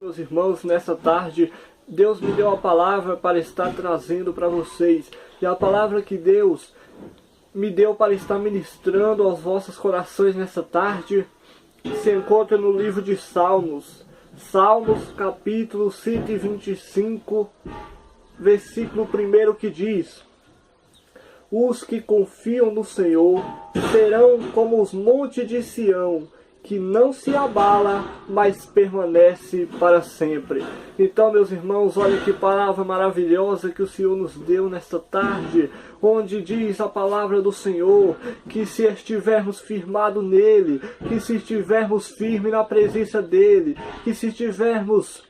Meus irmãos, nessa tarde, Deus me deu a palavra para estar trazendo para vocês. E a palavra que Deus me deu para estar ministrando aos vossos corações nessa tarde se encontra no livro de Salmos. Salmos capítulo 125, versículo 1 que diz: Os que confiam no Senhor serão como os montes de Sião, que não se abala, mas permanece para sempre. Então, meus irmãos, olha que palavra maravilhosa que o Senhor nos deu nesta tarde, onde diz a palavra do Senhor, que se estivermos firmados nele, que se estivermos firmes na presença dele, que se estivermos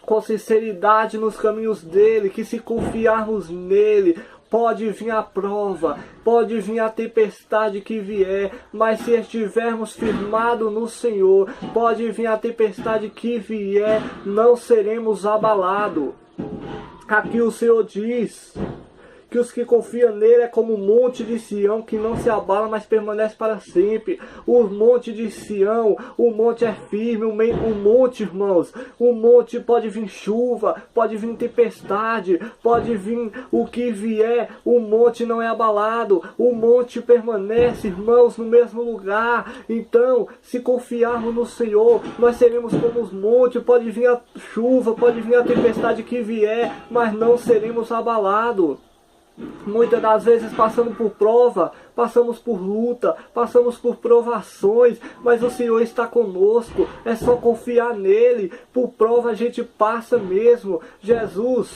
com sinceridade nos caminhos dele, que se confiarmos nele, pode vir a prova, pode vir a tempestade que vier, mas se estivermos firmados no Senhor, pode vir a tempestade que vier, não seremos abalados. Aqui o Senhor diz que os que confiam nele é como um monte de Sião, que não se abala, mas permanece para sempre. O monte de Sião, o monte é firme, o monte, irmãos, o monte pode vir chuva, pode vir tempestade, pode vir o que vier, o monte não é abalado, o monte permanece, irmãos, no mesmo lugar. Então, se confiarmos no Senhor, nós seremos como os montes, pode vir a chuva, pode vir a tempestade que vier, mas não seremos abalados. Muitas das vezes passando por prova, passamos por luta, passamos por provações, mas o Senhor está conosco, é só confiar nele. Por prova a gente passa mesmo. Jesus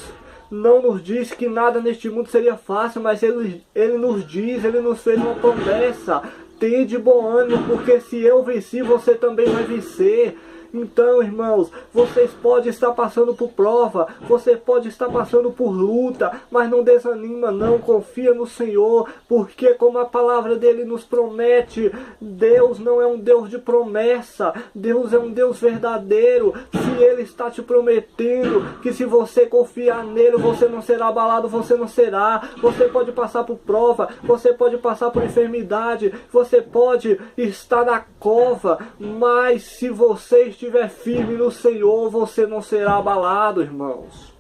não nos disse que nada neste mundo seria fácil, mas ele nos diz, ele nos fez uma promessa: tende bom ânimo, porque se eu venci, você também vai vencer. Então, irmãos, vocês podem estar passando por prova, você pode estar passando por luta, mas não desanima não, confia no Senhor, porque como a palavra dele nos promete, Deus não é um Deus de promessa, Deus é um Deus verdadeiro. Se ele está te prometendo que se você confiar nele, você não será abalado, você não será. Você pode passar por prova, você pode passar por enfermidade, você pode estar na cova, mas se você estiver firme no Senhor, você não será abalado, irmãos.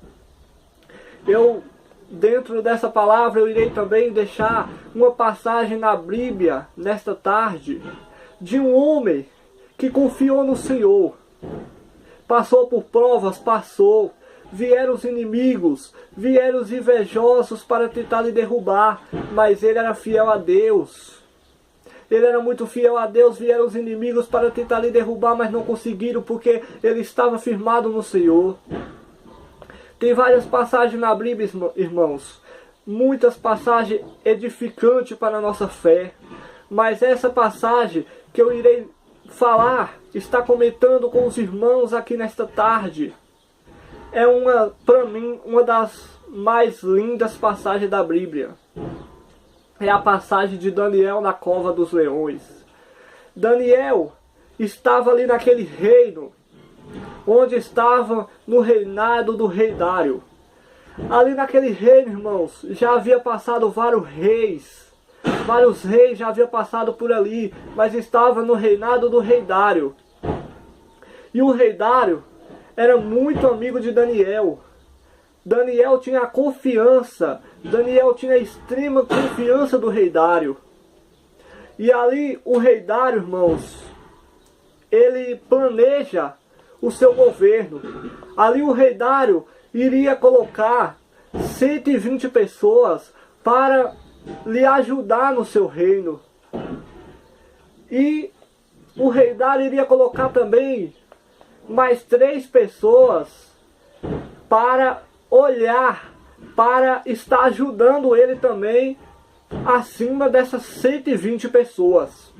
Dentro dessa palavra, eu irei também deixar uma passagem na Bíblia, nesta tarde, de um homem que confiou no Senhor. Passou por provas, vieram os inimigos, vieram os invejosos para tentar lhe derrubar, mas ele era fiel a Deus. Ele era muito fiel a Deus, vieram os inimigos para tentar lhe derrubar, mas não conseguiram, porque ele estava firmado no Senhor. Tem várias passagens na Bíblia, irmãos, muitas passagens edificantes para a nossa fé, mas essa passagem que eu irei falar, está comentando com os irmãos aqui nesta tarde, é para mim, uma das mais lindas passagens da Bíblia. É a passagem de Daniel na cova dos leões. Daniel estava ali naquele reino, onde estava no reinado do rei Dário. Ali naquele reino, irmãos, já havia passado vários reis já haviam passado por ali, mas estava no reinado do rei Dário. E o rei Dário era muito amigo de Daniel. Daniel tinha a confiança, Daniel tinha a extrema confiança do rei Dário. E ali o rei Dário, irmãos, ele planeja o seu governo. Ali o rei Dário iria colocar 120 pessoas para lhe ajudar no seu reino. E o rei Dário iria colocar também mais 3 pessoas para olhar, para estar ajudando ele também acima dessas 120 pessoas.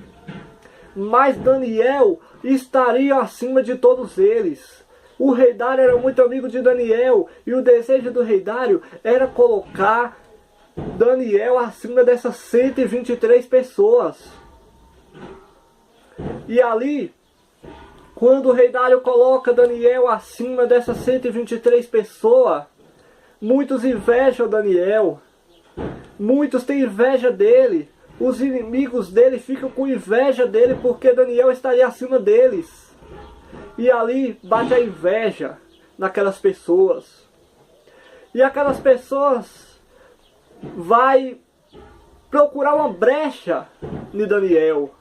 Mas Daniel estaria acima de todos eles. O rei Dário era muito amigo de Daniel, e o desejo do rei Dário era colocar Daniel acima dessas 123 pessoas. E ali, quando o rei Dário coloca Daniel acima dessas 123 pessoas, muitos invejam Daniel, muitos têm inveja dele, os inimigos dele ficam com inveja dele porque Daniel estaria acima deles. E ali bate a inveja naquelas pessoas. E aquelas pessoas vai procurar uma brecha em Daniel.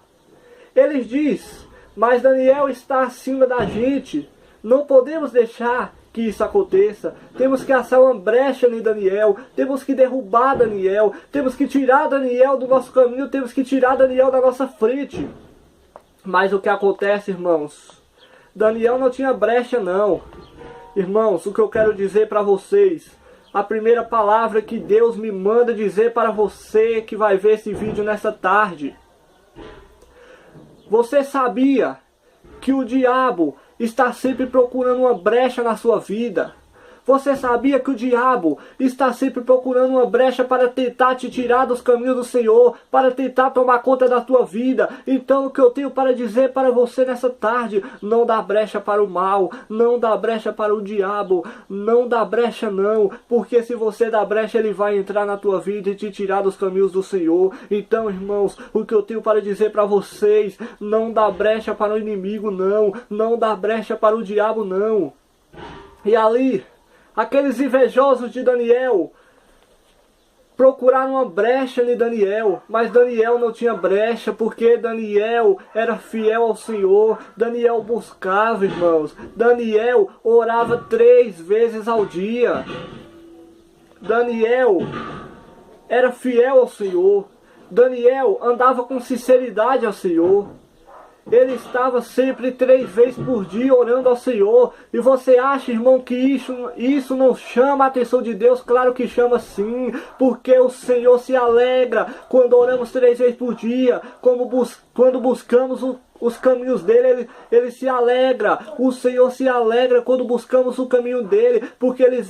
Eles diz, mas Daniel está acima da gente. Não podemos deixar que isso aconteça. Temos que achar uma brecha em Daniel. Temos que derrubar Daniel. Temos que tirar Daniel do nosso caminho. Temos que tirar Daniel da nossa frente. Mas o que acontece, irmãos? Daniel não tinha brecha, não. Irmãos, o que eu quero dizer para vocês, a primeira palavra que Deus me manda dizer para você que vai ver esse vídeo nessa tarde. Você sabia que o diabo está sempre procurando uma brecha na sua vida? Você sabia que o diabo está sempre procurando uma brecha para tentar te tirar dos caminhos do Senhor, para tentar tomar conta da tua vida? Então o que eu tenho para dizer para você nessa tarde, não dá brecha para o mal, não dá brecha para o diabo, não dá brecha não, porque se você dá brecha ele vai entrar na tua vida e te tirar dos caminhos do Senhor. Então, irmãos, o que eu tenho para dizer para vocês, não dá brecha para o inimigo não, não dá brecha para o diabo não. E ali, aqueles invejosos de Daniel procuraram uma brecha em Daniel, mas Daniel não tinha brecha, porque Daniel era fiel ao Senhor. Daniel buscava, irmãos. Daniel orava 3 vezes ao dia. Daniel era fiel ao Senhor. Daniel andava com sinceridade ao Senhor. Ele estava sempre 3 vezes por dia orando ao Senhor. E você acha, irmão, que isso não chama a atenção de Deus? Claro que chama sim, porque o Senhor se alegra quando oramos 3 vezes por dia. Quando buscamos os caminhos dele, ele se alegra. O Senhor se alegra quando buscamos o caminho dele, porque ele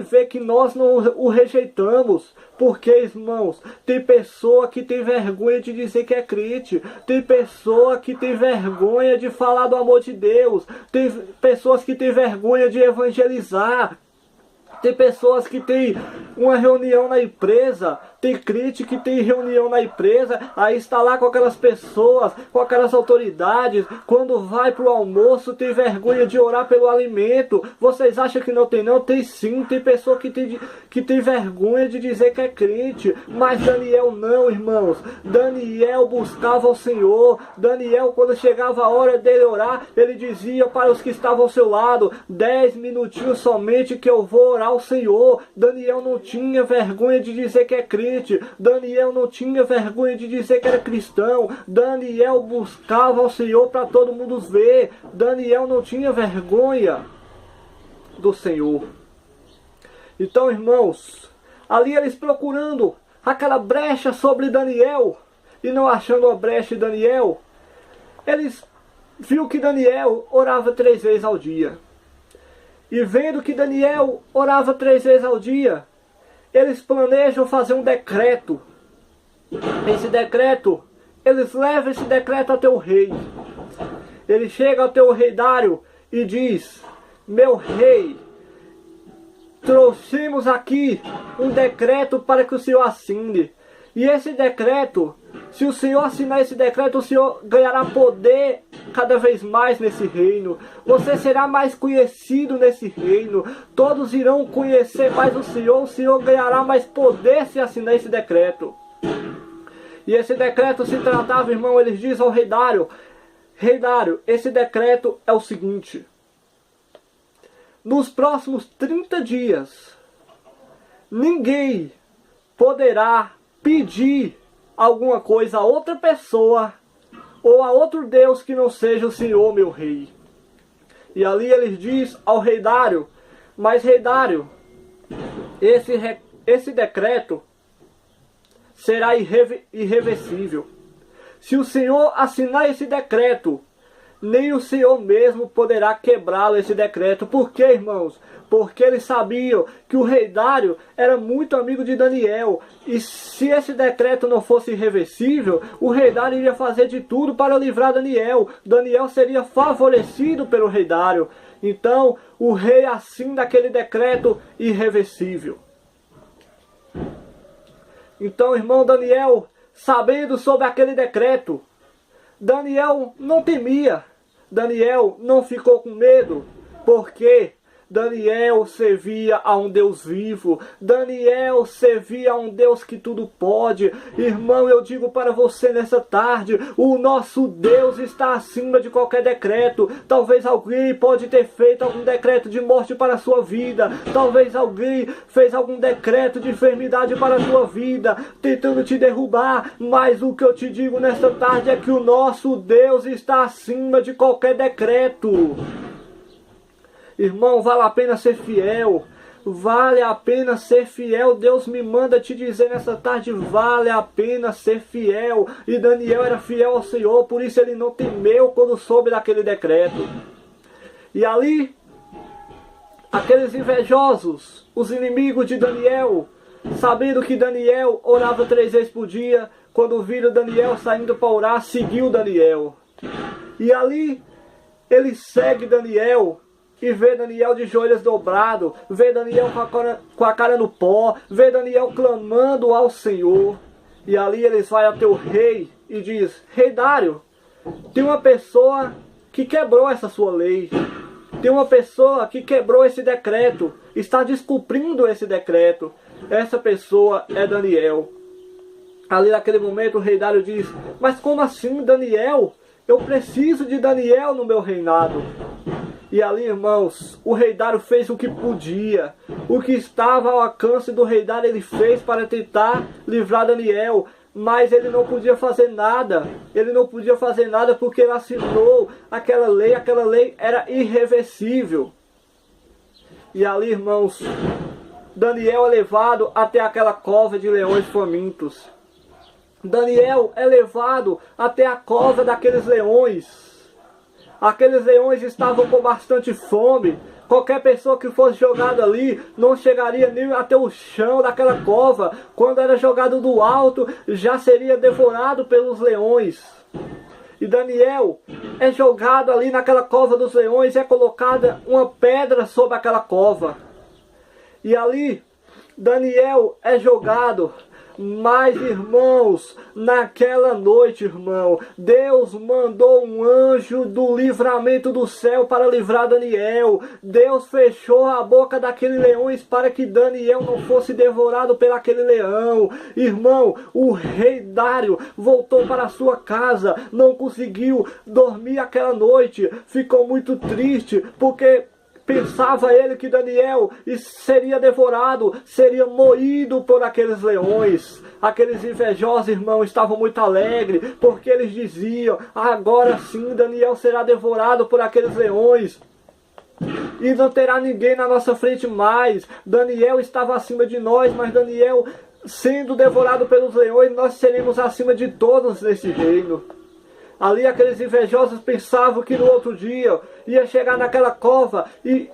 vê que nós não o rejeitamos. Porque, irmãos, tem pessoa que tem vergonha de dizer que é crente. Tem pessoa que tem vergonha de falar do amor de Deus. Tem pessoas que tem vergonha de evangelizar. Tem pessoas que tem uma reunião na empresa, tem crente que tem reunião na empresa, aí está lá com aquelas pessoas, com aquelas autoridades, quando vai para o almoço tem vergonha de orar pelo alimento. Vocês acham que não tem? Não, tem sim, tem pessoa que tem vergonha de dizer que é crente, mas Daniel não, irmãos. Daniel buscava o Senhor. Daniel, quando chegava a hora dele orar, ele dizia para os que estavam ao seu lado, 10 minutinhos somente que eu vou orar ao Senhor. Daniel não tinha vergonha de dizer que é crente. Daniel não tinha vergonha de dizer que era cristão. Daniel buscava ao Senhor para todo mundo ver. Daniel não tinha vergonha do Senhor. Então, irmãos, ali eles procurando aquela brecha sobre Daniel e não achando a brecha em Daniel, eles viu que Daniel orava 3 vezes ao dia. E vendo que Daniel orava 3 vezes ao dia, eles planejam fazer um decreto. Esse decreto, eles levam esse decreto até o rei. Ele chega até o rei Dário e diz: meu rei, trouxemos aqui um decreto para que o senhor assine. E esse decreto, se o Senhor assinar esse decreto, o Senhor ganhará poder cada vez mais nesse reino. Você será mais conhecido nesse reino. Todos irão conhecer mais o Senhor ganhará mais poder se assinar esse decreto. E esse decreto se tratava, irmão, eles dizem ao rei Dário: rei Dário, esse decreto é o seguinte: nos próximos 30 dias, ninguém poderá pedir alguma coisa a outra pessoa ou a outro Deus que não seja o Senhor, meu rei. E ali eles diz ao rei Dário: mas rei Dário, esse decreto será irreversível. Se o Senhor assinar esse decreto, nem o Senhor mesmo poderá quebrá-lo, esse decreto. Por quê, irmãos? Porque eles sabiam que o rei Dário era muito amigo de Daniel. E se esse decreto não fosse irreversível, o rei Dário iria fazer de tudo para livrar Daniel. Daniel seria favorecido pelo rei Dário. Então, o rei assina aquele decreto irreversível. Então, irmão Daniel, sabendo sobre aquele decreto, Daniel não temia. Daniel não ficou com medo, porque Daniel servia a um Deus vivo. Daniel servia a um Deus que tudo pode. Irmão, eu digo para você nessa tarde, o nosso Deus está acima de qualquer decreto. Talvez alguém pode ter feito algum decreto de morte para a sua vida. Talvez alguém fez algum decreto de enfermidade para a sua vida, tentando te derrubar. Mas o que eu te digo nessa tarde é que o nosso Deus está acima de qualquer decreto. Irmão, vale a pena ser fiel. Vale a pena ser fiel. Deus me manda te dizer nessa tarde, vale a pena ser fiel. E Daniel era fiel ao Senhor, por isso ele não temeu quando soube daquele decreto. E ali, aqueles invejosos, os inimigos de Daniel, sabendo que Daniel orava 3 vezes por dia, quando viram Daniel saindo para orar, seguiu Daniel. E ali, ele segue Daniel, e vê Daniel de joelhos dobrado, vê Daniel com a cara no pó, vê Daniel clamando ao Senhor. E ali eles vão até o rei e diz: Rei Dário, tem uma pessoa que quebrou essa sua lei. Tem uma pessoa que quebrou esse decreto, está descumprindo esse decreto. Essa pessoa é Daniel. Ali naquele momento o rei Dário diz: Mas como assim, Daniel? Eu preciso de Daniel no meu reinado. E ali, irmãos, o rei Dário fez o que podia. O que estava ao alcance do rei Dário ele fez para tentar livrar Daniel. Mas ele não podia fazer nada. Ele não podia fazer nada porque ele assinou aquela lei. Aquela lei era irreversível. E ali, irmãos, Daniel é levado até aquela cova de leões famintos. Daniel é levado até a cova daqueles leões. Aqueles leões estavam com bastante fome. Qualquer pessoa que fosse jogada ali não chegaria nem até o chão daquela cova. Quando era jogado do alto, já seria devorado pelos leões. E Daniel é jogado ali naquela cova dos leões. É colocada uma pedra sobre aquela cova. E ali, Daniel é jogado. Mas, irmãos, naquela noite, irmão, Deus mandou um anjo do livramento do céu para livrar Daniel. Deus fechou a boca daqueles leões para que Daniel não fosse devorado por aquele leão. Irmão, o rei Dário voltou para a sua casa, não conseguiu dormir aquela noite, ficou muito triste, porque pensava ele que Daniel seria devorado, seria moído por aqueles leões. Aqueles invejosos, irmãos, estavam muito alegres, porque eles diziam: agora sim Daniel será devorado por aqueles leões. E não terá ninguém na nossa frente mais. Daniel estava acima de nós, mas Daniel sendo devorado pelos leões, nós seremos acima de todos nesse reino. Ali aqueles invejosos pensavam que no outro dia ia chegar naquela cova e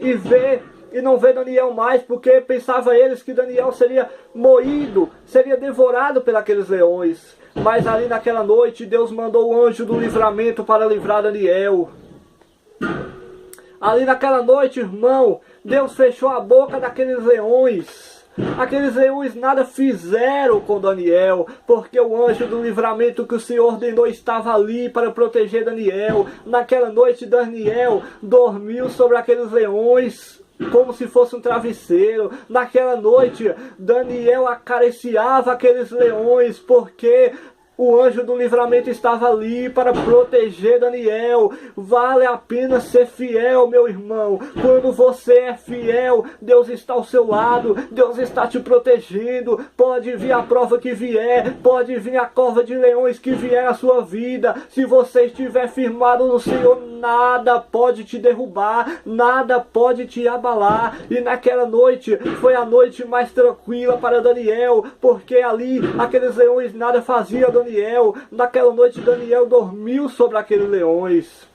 não ver Daniel mais, porque pensava eles que Daniel seria moído, seria devorado por aqueles leões. Mas ali naquela noite Deus mandou o anjo do livramento para livrar Daniel. Ali naquela noite, irmão, Deus fechou a boca daqueles leões. Aqueles leões nada fizeram com Daniel, porque o anjo do livramento que o Senhor ordenou estava ali para proteger Daniel. Naquela noite Daniel dormiu sobre aqueles leões como se fosse um travesseiro. Naquela noite Daniel acariciava aqueles leões, porque o anjo do livramento estava ali para proteger Daniel. Vale a pena ser fiel, meu irmão. Quando você é fiel, Deus está ao seu lado. Deus está te protegendo. Pode vir a prova que vier. Pode vir a cova de leões que vier à sua vida. Se você estiver firmado no Senhor, nada pode te derrubar. Nada pode te abalar. E naquela noite, foi a noite mais tranquila para Daniel. Porque ali, aqueles leões nada faziam Daniel. Naquela noite Daniel dormiu sobre aqueles leões.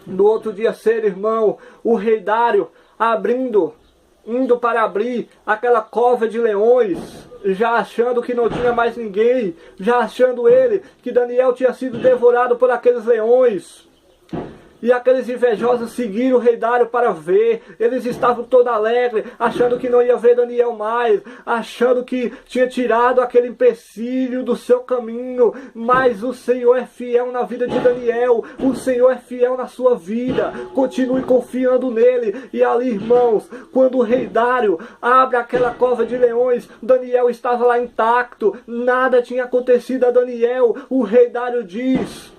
No outro dia cedo, irmão, o rei Dário indo para abrir aquela cova de leões, já achando que não tinha mais ninguém, já achando ele que Daniel tinha sido devorado por aqueles leões. E aqueles invejosos seguiram o rei Dário para ver. Eles estavam todos alegres, achando que não ia ver Daniel mais, achando que tinha tirado aquele empecilho do seu caminho. Mas o Senhor é fiel na vida de Daniel. O Senhor é fiel na sua vida. Continue confiando nele. E ali, irmãos, quando o rei Dário abre aquela cova de leões, Daniel estava lá intacto. Nada tinha acontecido a Daniel. O rei Dário diz: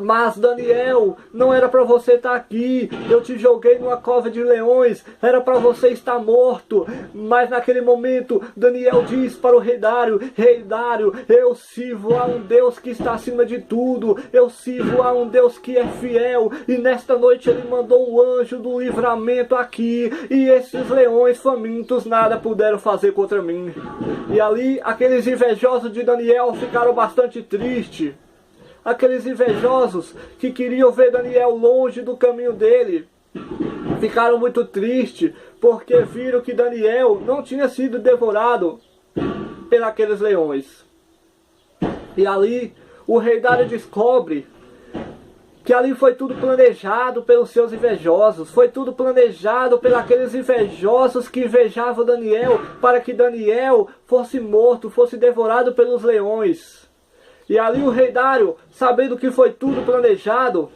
mas Daniel, não era para você estar aqui. Eu te joguei numa cova de leões. Era para você estar morto. Mas naquele momento, Daniel diz para o rei Dário: rei Dário, eu sirvo a um Deus que está acima de tudo. Eu sirvo a um Deus que é fiel. E nesta noite ele mandou um anjo do livramento aqui. E esses leões famintos nada puderam fazer contra mim. E ali, aqueles invejosos de Daniel ficaram bastante tristes. Aqueles invejosos que queriam ver Daniel longe do caminho dele ficaram muito tristes, porque viram que Daniel não tinha sido devorado pelos leões. E ali o rei Dário descobre que ali foi tudo planejado pelos seus invejosos. Foi tudo planejado pelos aqueles invejosos que invejavam Daniel, para que Daniel fosse morto, fosse devorado pelos leões. E ali o rei Dário, sabendo que foi tudo planejado,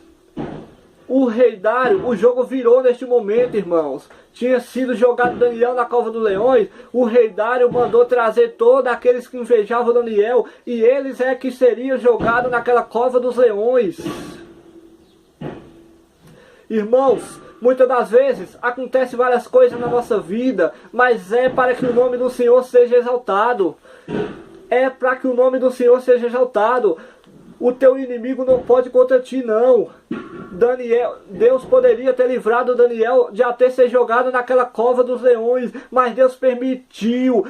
o rei Dário, o jogo virou neste momento, irmãos. Tinha sido jogado Daniel na cova dos leões. O rei Dário mandou trazer todos aqueles que invejavam Daniel, e eles é que seriam jogados naquela cova dos leões. Irmãos, muitas das vezes acontecem várias coisas na nossa vida, mas é para que o nome do Senhor seja exaltado. É para que o nome do Senhor seja exaltado. O teu inimigo não pode contra ti, não. Deus poderia ter livrado Daniel de até ser jogado naquela cova dos leões, mas Deus permitiu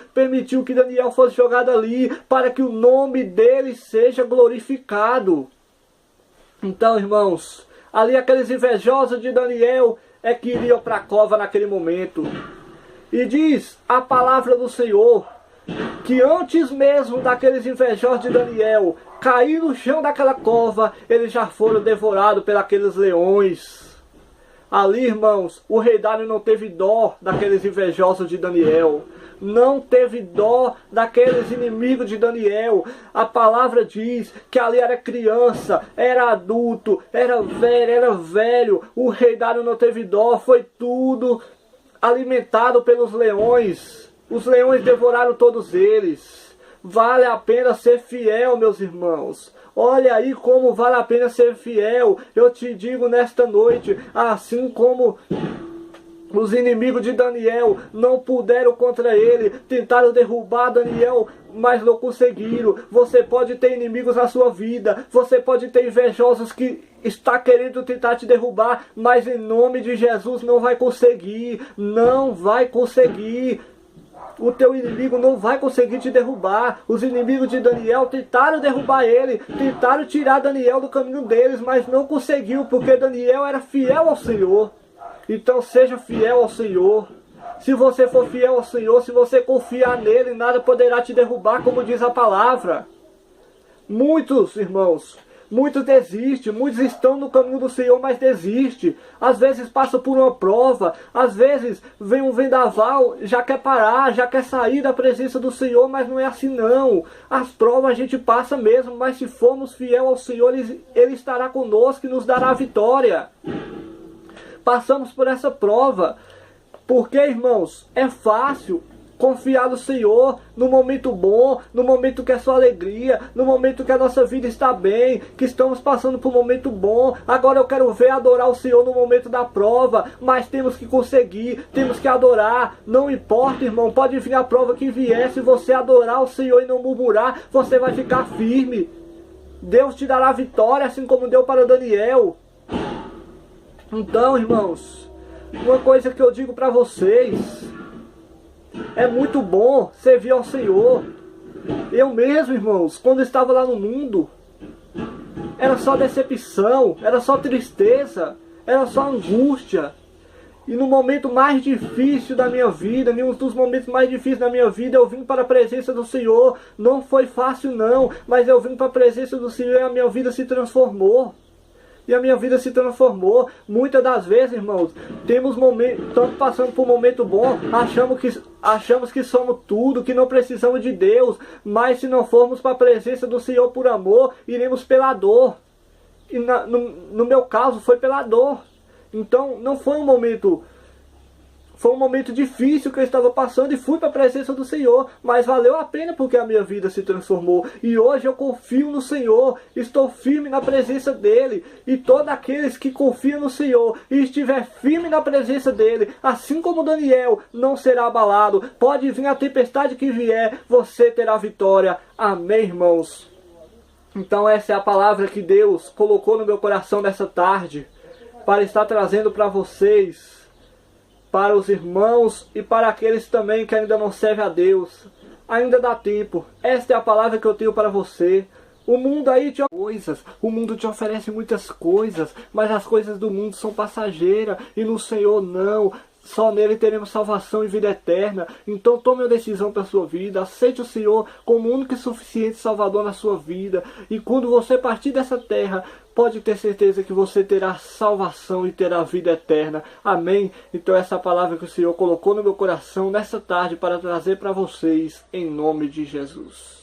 que Daniel fosse jogado ali, para que o nome dele seja glorificado. Então, irmãos, ali aqueles invejosos de Daniel é que iriam para a cova naquele momento. E diz a palavra do Senhor que antes mesmo daqueles invejosos de Daniel cair no chão daquela cova, eles já foram devorados pelos leões. Ali, irmãos, o rei Dário não teve dó daqueles invejosos de Daniel. Não teve dó daqueles inimigos de Daniel. A palavra diz que ali era criança, era adulto, era velho. O rei Dário não teve dó, foi tudo alimentado pelos leões. Os leões devoraram todos eles. Vale a pena ser fiel, meus irmãos. Olha aí como vale a pena ser fiel. Eu te digo nesta noite, assim como os inimigos de Daniel não puderam contra ele, tentaram derrubar Daniel, mas não conseguiram. Você pode ter inimigos na sua vida, você pode ter invejosos que está querendo tentar te derrubar, mas em nome de Jesus não vai conseguir. Não vai conseguir. O teu inimigo não vai conseguir te derrubar. Os inimigos de Daniel tentaram derrubar ele, tentaram tirar Daniel do caminho deles, mas não conseguiu, porque Daniel era fiel ao Senhor. Então seja fiel ao Senhor. Se você for fiel ao Senhor, se você confiar nele, nada poderá te derrubar, como diz a palavra. Muitos, irmãos, muitos desistem, muitos estão no caminho do Senhor, mas desistem. Às vezes passa por uma prova, às vezes vem um vendaval, já quer parar, já quer sair da presença do Senhor, mas não é assim não. As provas a gente passa mesmo, mas se formos fiel ao Senhor, Ele estará conosco e nos dará a vitória. Passamos por essa prova, porque, irmãos, é fácil confiar no Senhor no momento bom, no momento que é só alegria, no momento que a nossa vida está bem, que estamos passando por um momento bom. Agora eu quero ver adorar o Senhor no momento da prova, mas temos que conseguir, temos que adorar. Não importa, irmão, pode vir a prova que vier, se você adorar o Senhor e não murmurar, você vai ficar firme. Deus te dará vitória, assim como deu para Daniel. Então, irmãos, uma coisa que eu digo para vocês: é muito bom servir ao Senhor. Eu mesmo, irmãos, quando estava lá no mundo, era só decepção, era só tristeza, era só angústia. E no momento mais difícil da minha vida, em um dos momentos mais difíceis da minha vida, eu vim para a presença do Senhor. Não foi fácil não, mas eu vim para a presença do Senhor e a minha vida se transformou. E a minha vida se transformou. Muitas das vezes, irmãos, estamos passando por um momento bom, achamos que somos tudo, que não precisamos de Deus. Mas se não formos para a presença do Senhor por amor, iremos pela dor. E no meu caso foi pela dor. Então não foi um momento... Foi um momento difícil que eu estava passando e fui para a presença do Senhor. Mas valeu a pena porque a minha vida se transformou. E hoje eu confio no Senhor. Estou firme na presença dEle. E todos aqueles que confiam no Senhor e estiver firme na presença dEle, assim como Daniel, não será abalado. Pode vir a tempestade que vier, você terá vitória. Amém, irmãos? Então essa é a palavra que Deus colocou no meu coração nessa tarde. Para estar trazendo para vocês, para os irmãos e para aqueles também que ainda não servem a Deus. Ainda dá tempo. Esta é a palavra que eu tenho para você. O mundo aí te coisas, o mundo te oferece muitas coisas, mas as coisas do mundo são passageiras e no Senhor não. Só nele teremos salvação e vida eterna. Então tome uma decisão para a sua vida. Aceite o Senhor como único e suficiente Salvador na sua vida. E quando você partir dessa terra, pode ter certeza que você terá salvação e terá vida eterna. Amém? Então essa palavra que o Senhor colocou no meu coração nessa tarde para trazer para vocês em nome de Jesus.